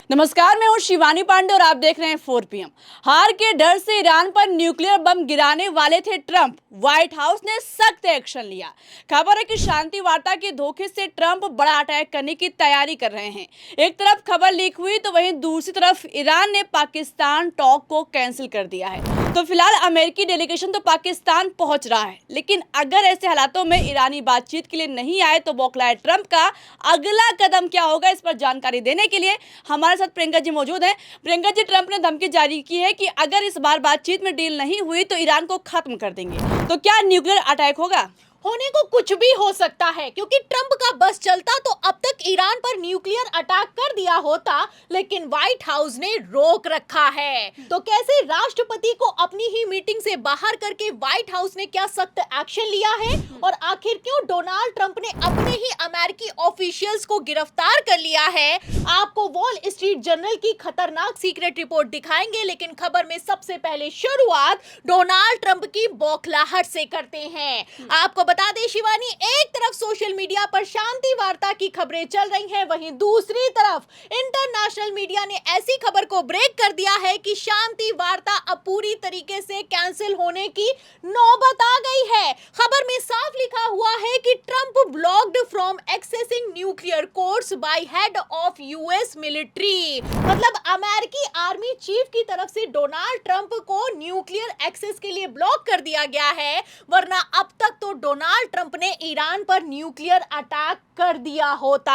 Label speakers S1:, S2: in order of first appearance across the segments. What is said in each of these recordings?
S1: नमस्कार, मैं हूं शिवानी पांडे और आप देख रहे हैं 4 PM। हार के डर से ईरान पर न्यूक्लियर बम गिराने वाले थे ट्रंप। व्हाइट हाउस ने सख्त एक्शन लिया। खबर है कि शांति वार्ता के धोखे से ट्रंप बड़ा अटैक करने की तैयारी कर रहे हैं। एक तरफ खबर लीक हुई तो वहीं दूसरी तरफ ईरान ने पाकिस्तान टॉक को कैंसिल कर दिया है। तो फिलहाल अमेरिकी डेलीगेशन तो पाकिस्तान पहुंच रहा है, लेकिन अगर ऐसे हालातों में ईरानी बातचीत के लिए नहीं आए तो बौखलाए ट्रंप का अगला कदम क्या होगा, इस पर जानकारी देने के लिए हमारे साथ प्रियंका जी मौजूद हैं। प्रियंका जी, ट्रंप ने धमकी जारी की है कि अगर इस बार बातचीत में डील नहीं हुई तो ईरान को खत्म कर देंगे। तो क्या न्यूक्लियर अटैक होगा?
S2: होने को कुछ भी हो सकता है, क्योंकि ट्रंप का बस चलता तो अब तक ईरान पर न्यूक्लियर अटैक कर दिया होता, लेकिन व्हाइट हाउस ने रोक रखा है। तो कैसे राष्ट्रपति को अपनी ही मीटिंग से बाहर करके व्हाइट हाउस ने क्या सख्त एक्शन लिया है, और आखिर क्यों डोनाल्ड ट्रंप ने अपने ही अमेरिकी ऑफिशियल्स को गिरफ्तार कर लिया है, आपको वॉल स्ट्रीट जर्नल की खतरनाक सीक्रेट रिपोर्ट दिखाएंगे। लेकिन खबर में सबसे पहले शुरुआत डोनाल्ड ट्रंप की बौखलाहट से करते हैं। आपको बता दें शिवानी, एक तरफ सोशल मीडिया पर शांति वार्ता की खबरें चल रही हैं, वहीं दूसरी तरफ इंटरनेशनल मीडिया ने ऐसी खबर को ब्रेक कर दिया है कि शांति वार्ता अब पूरी तरीके से कैंसिल होने की नौबत आ गई है। खबर में साफ लिखा हुआ है कि Trump blocked from accessing nuclear course buy head of US military. मतलब अमेरिकी आर्मी चीफ की तरफ से डोनाल्ड ट्रंप को न्यूक्लियर एक्सेस के लिए ब्लॉक कर दिया गया है, वरना अब तक तो डोनाल्ड ट्रंप ने ईरान पर न्यूक्लियर अटैक कर दिया होता।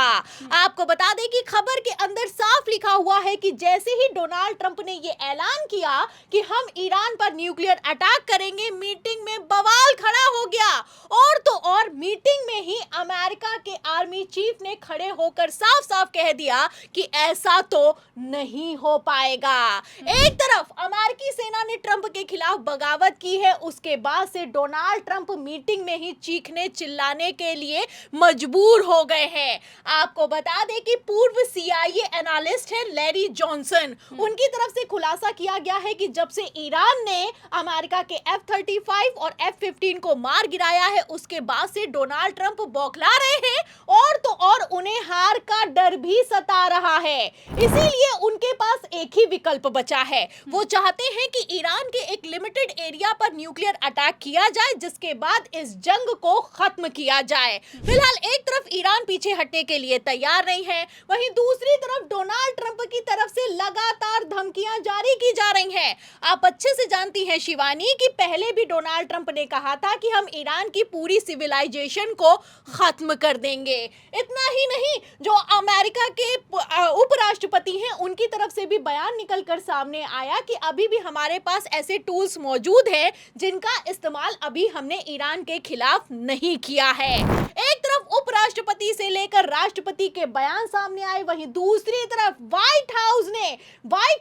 S2: आपको बता दें कि खबर के अंदर साफ लिखा हुआ है कि जैसे ही डोनाल्ड ट्रंप ने ये ऐलान किया कि हम ईरान पर न्यूक्लियर अटैक करेंगे, मीटिंग में बवाल खड़ा हो गया। और तो और मीटिंग में ही अमेरिका के आर्मी चीफ ने खड़े होकर साफ साफ कह दिया कि ऐसा तो नहीं हो पाएगा। एक तरफ अमेरिकी सेना ने ट्रंप के खिलाफ बगावत की है, उसके बाद से डोनाल्ड ट्रंप मीटिंग में ही चीखने चिल्लाने के लिए मजबूर हो गए हैं। आपको बता दें कि पूर्व CIA एनालिस्ट है लैरी जॉनसन, उनकी तरफ से खुलासा किया गया है कि जब से ईरान ने अमेरिका के F-35 और F-15 को मार गिराया है, उसके बाद से डोनाल्ड ट्रंप बौखला रहे हैं, और तो और उन्हें हार का डर भी सता रहा है। इसीलिए उनके पास एक ही विकल्प बचा है, वो चाहते हैं कि ईरान के एक लिमिटेड एरिया पर न्यूक्लियर अटैक किया जाए, जिसके बाद इस जंग को खत्म किया जाए। फिलहाल एक तरफ ईरान पीछे हटने के लिए तैयार नहीं है, वहीं दूसरी तरफ डोनाल्ड ट्रंप की तरफ से लगातार धमकियां जारी की जा रही हैं। आप अच्छे से जानती हैं शिवानी कि पहले भी डोनाल्ड ट्रंप ने कहा था कि हम ईरान की पूरी सिविलाइजेशन को खत्म कर देंगे। इतना ही नहीं, जो अमेरिका के उपराष्ट्रपति हैं, उनकी तरफ से भी बयान निकलकर सामने आया कि अभी भी हमारे पास ऐसे टूल्स मौजूद हैं जिनका इस्तेमाल अभी हमने ईरान के खिलाफ नहीं किया है। एक तरफ उपराष्ट्रपति से लेकर राष्ट्रपति के बयान सामने आए, वहीं दूसरी तरफ व्हाइट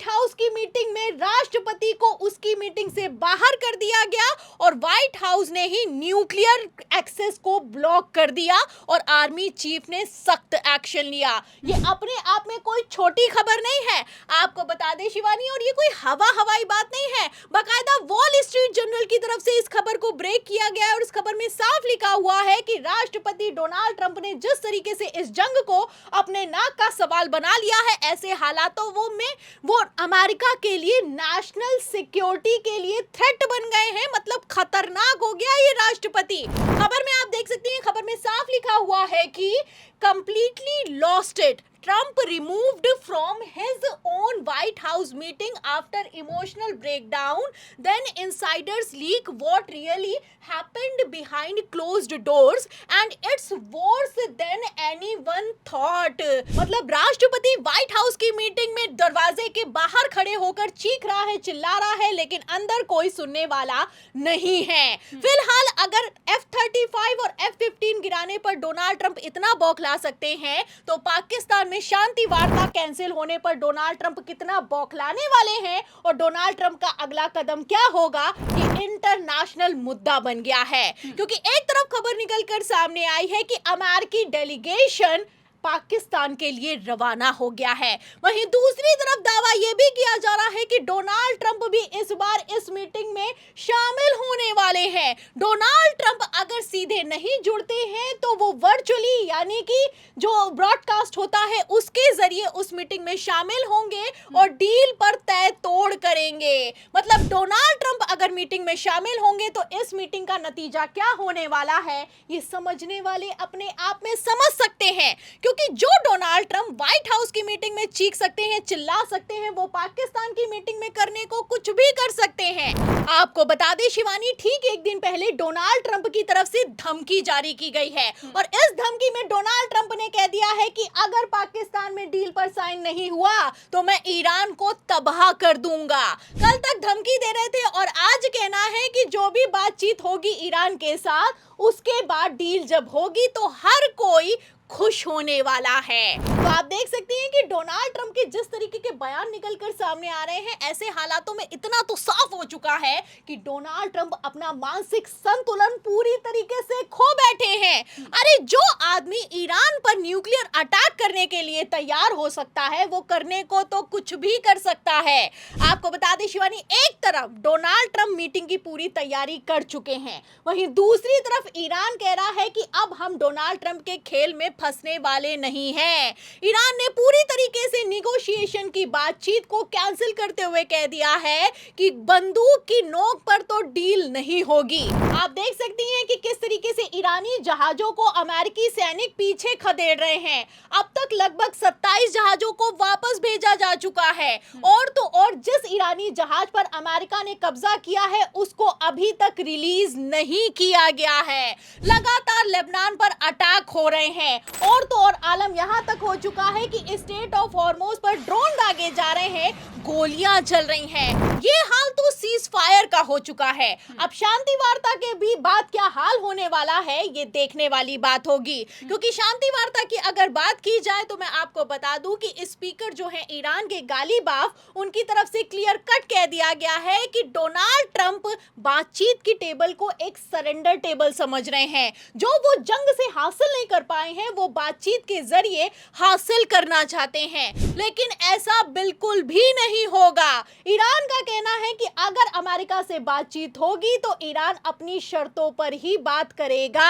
S2: हाउस की मीटिंग में राष्ट्रपति को उसकी मीटिंग से बाहर कर दिया गया, और व्हाइट हाउस ने ही न्यूक्लियर एक्सेस को ब्लॉक कर दिया, और आर्मी चीफ ने सख्त एक्शन लिया। ये अपने आप में कोई छोटी खबर नहीं है, आपको बता दें शिवानी, और ये कोई हवाई बात नहीं है। बाकायदा वॉल स्ट्रीट जर्नल की तरफ से इस खबर को ब्रेक किया गया है, और इस खबर में साफ लिखा हुआ है कि राष्ट्रपति डोनाल्ड ट्रंप ने जिस तरीके से इस जंग को अपने नाक का सवाल बना लिया है, ऐसे हालातों में वो अमेरिका के लिए नेशनल सिक्योरिटी के लिए थ्रेट बन गए हैं। मतलब खतरनाक हो गया ये राष्ट्रपति। खबर में आप देख सकते हैं, खबर में साफ लिखा हुआ है कि completely lost it, Trump removed from his own White House meeting after emotional breakdown. Then insiders leak what really happened behind closed doors, and it's worse than anyone thought. मतलब राष्ट्रपति व्हाइट हाउस की meeting में दरवाजे के बाहर खड़े होकर चीख रहा है, चिल्ला रहा है, लेकिन अंदर कोई सुनने वाला नहीं है। फिलहाल अगर F-35 और F-15 गिराने पर डोनाल्ड ट्रंप इतना बौखला सकते हैं, तो पाकिस्तान में शांति वार्ता कैंसिल होने पर डोनाल्ड ट्रंप कितना बौखलाने वाले हैं, और डोनाल्ड ट्रंप का अगला कदम क्या होगा, ये इंटरनेशनल मुद्दा बन गया है। क्योंकि एक तरफ खबर निकलकर सामने आई है कि अमेरिकी डेलीगेशन पाकिस्तान के लिए रवाना हो गया है। वहीं दूसरी तरफ दावा यह भी किया जा रहा है कि डोनाल्ड ट्रंप भी इस बार इस मीटिंग में शामिल होने वाले हैं। डोनाल्ड ट्रंप अगर सीधे नहीं जुड़ते हैं तो वो वर्चुअली यानी कि जो ब्रॉडकास्ट होता है उसके जरिए उस मीटिंग में शामिल होंगे और डील पर तय तोड़ करेंगे। मतलब डोनाल्ड ट्रंप अगर मीटिंग में शामिल होंगे तो इस मीटिंग का नतीजा क्या होने वाला है ये समझने वाले अपने आप में समझ सकते हैं, क्योंकि जो डोनाल्ड ट्रंप व्हाइट हाउस की मीटिंग में चीख सकते हैं, चिल्ला सकते हैं, वो पाकिस्तान की मीटिंग में करने को कुछ भी कर सकते हैं। आपको बता दें शिवानी, ठीक एक दिन पहले डोनाल्ड ट्रंप की तरफ से धमकी जारी की गई है और इस धमकी में डोनाल्ड ट्रंप ने कह दिया है कि अगर पाकिस्तान में डील पर साइन नहीं हुआ तो मैं ईरान को तबाह कर दूंगा। कल तक धमकी दे रहे थे और आज कहना है कि जो भी बातचीत होगी ईरान के साथ उसके बाद डील जब होगी तो हर कोई खुश होने वाला है। तो आप देख सकते हैं कि डोनाल्ड ट्रंप के जिस तरीके के बयान निकलकर सामने आ रहे हैं, ऐसे हालातों में इतना तो साफ हो चुका है कि डोनाल्ड ट्रंप अपना मानसिक संतुलन पूरी तरीके से खो बैठे हैं। अरे जो आदमी ईरान पर न्यूक्लियर अटैक करने के लिए तैयार हो सकता है वो करने को तो कुछ भी कर सकता है। आपको बता दें शिवानी, एक तरफ डोनाल्ड ट्रंप मीटिंग की पूरी तैयारी कर चुके हैं, वहीं दूसरी तरफ ईरान कह रहा है कि अब हम डोनाल्ड ट्रंप के खेल में फंसने वाले नहीं हैं। ईरान ने पूरी तरीके से निगोशिएशन की बातचीत को कैंसिल करते हुए कह दिया है कि बंदूक की नोक पर तो डील नहीं होगी। आप देख सकती हैं कि किस तरीके से ईरानी जहाजों को अमेरिकी सैनिक पीछे खदेड़ रहे हैं। अब तक लगभग 27 जहाजों को वापस भेजा जा चुका है और तो और जिस ईरानी जहाज पर अमेरिका ने कब्जा किया है उसको अभी तक रिलीज नहीं किया गया है। लगातार लेबनान पर अटैक हो रहे हैं और तो और आलम यहां तक हो चुका है कि स्टेट ऑफ हॉर्मोज पर ड्रोन दागे जा रहे हैं, गोलियां चल रही हैं। ये हाल तो सीज फायर का हो चुका है। अब शांति वार्ता के भी बाद क्या हाल होने वाला है ये देखने वाली बात होगी, क्योंकि शांति वार्ता की अगर बात की जाए तो मैं आपको बता दूं कि स्पीकर जो है ईरान के गालिबाफ, उनकी तरफ से क्लियर कट कह दिया गया है कि डोनाल्ड ट्रंप बातचीत की टेबल को एक सरेंडर टेबल समझ रहे हैं। जो वो जंग से हासिल नहीं कर पाए हैं वो बातचीत के जरिए हासिल करना चाहते हैं, लेकिन ऐसा बिल्कुल भी नहीं होगा। ईरान का कहना है कि अगर अमेरिका से बातचीत होगी तो ईरान अपनी शर्तों पर ही बात करेगा।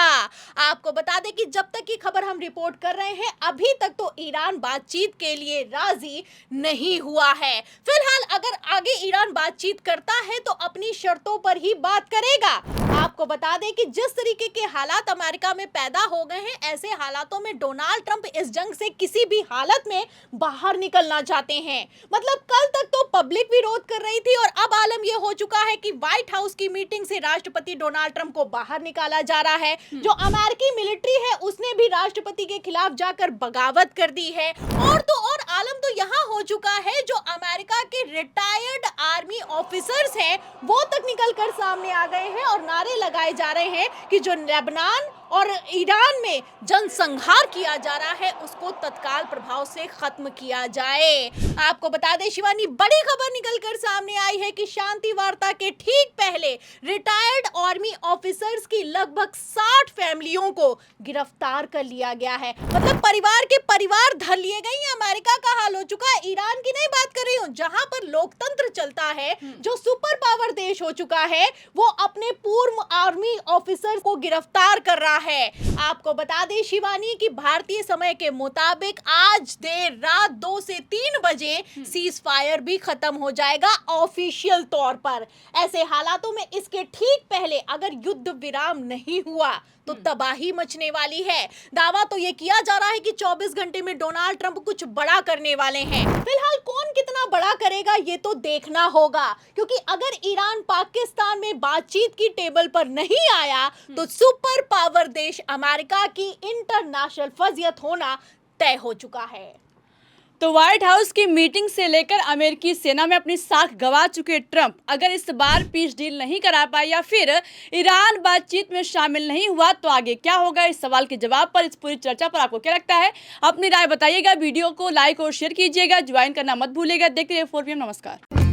S2: आपको बता दें कि जब तक की खबर हम रिपोर्ट कर रहे हैं अभी तक तो ईरान बातचीत के लिए राजी नहीं हुआ है। फिलहाल अगर आगे ईरान बातचीत करता है तो अपनी शर्तों पर ही बात करेगा। आपको बता दें कि जिस तरीके के हालात अमेरिका में पैदा हो गए हैं, ऐसे हालातों में डोनाल्ड ट्रंप इस जंग से किसी भी हालत में बाहर निकलना चाहते हैं। मतलब कल तक तो पब्लिक विरोध कर रही थी और अब आलम यह हो चुका है कि व्हाइट हाउस की मीटिंग से राष्ट्रपति डोनाल्ड ट्रंप को बाहर निकाला जा रहा है। जो अमेरिकी मिलिट्री है उसने भी राष्ट्रपति के खिलाफ जाकर बगावत कर दी है और तो और आलम तो यहाँ हो चुका है जो अमेरिका के रिटायर्ड आर्मी ऑफिसर्स हैं वो तक निकल कर सामने आ गए हैं और नारे लगाए जा रहे हैं कि जो लेबनान और ईरान में जनसंहार किया जा रहा है उसको तत्काल प्रभाव से खत्म किया जाए। आपको बता दें शिवानी, बड़ी खबर निकलकर सामने आई है कि शांति वार्ता के ठीक पहले रिटायर्ड आर्मी ऑफिसर्स की लगभग 60 फैमिलियों को गिरफ्तार कर लिया गया है। मतलब परिवार के परिवार धर लिए गए। अमेरिका का हाल हो चुका है। ईरान की नहीं बात कर रही हूँ, जहां पर लोकतंत्र चलता है, जो सुपर पावर देश हो चुका है, वो अपने पूर्व आर्मी ऑफिसर को गिरफ्तार कर रहा है। आपको बता दें शिवानी कि भारतीय समय के मुताबिक आज देर रात 2 से 3 बजे सीज फायर भी खत्म हो जाएगा ऑफिशियल तौर पर। ऐसे हालातों में इसके ठीक पहले अगर युद्ध विराम नहीं हुआ तो तबाही मचने वाली है। दावा तो ये किया जा रहा है कि 24 घंटे में डोनाल्ड ट्रंप कुछ बड़ा करने वाले हैं। फिलहाल कौन कितना बड़ा करेगा ये तो देखना होगा, क्योंकि अगर ईरान पाकिस्तान में बातचीत की टेबल पर नहीं आया तो सुपर पावर देश अमेरिका की इंटरनेशनल फजियत होना तय हो चुका है।
S1: तो व्हाइट हाउस की मीटिंग से लेकर अमेरिकी सेना में अपनी साख गंवा चुके ट्रंप अगर इस बार पीस डील नहीं करा पाए या फिर ईरान बातचीत में शामिल नहीं हुआ तो आगे क्या होगा, इस सवाल के जवाब पर, इस पूरी चर्चा पर आपको क्या लगता है, अपनी राय बताइएगा। वीडियो को लाइक और शेयर कीजिएगा, ज्वाइन करना मत भूलिएगा। देखते रहिए 4PM। नमस्कार।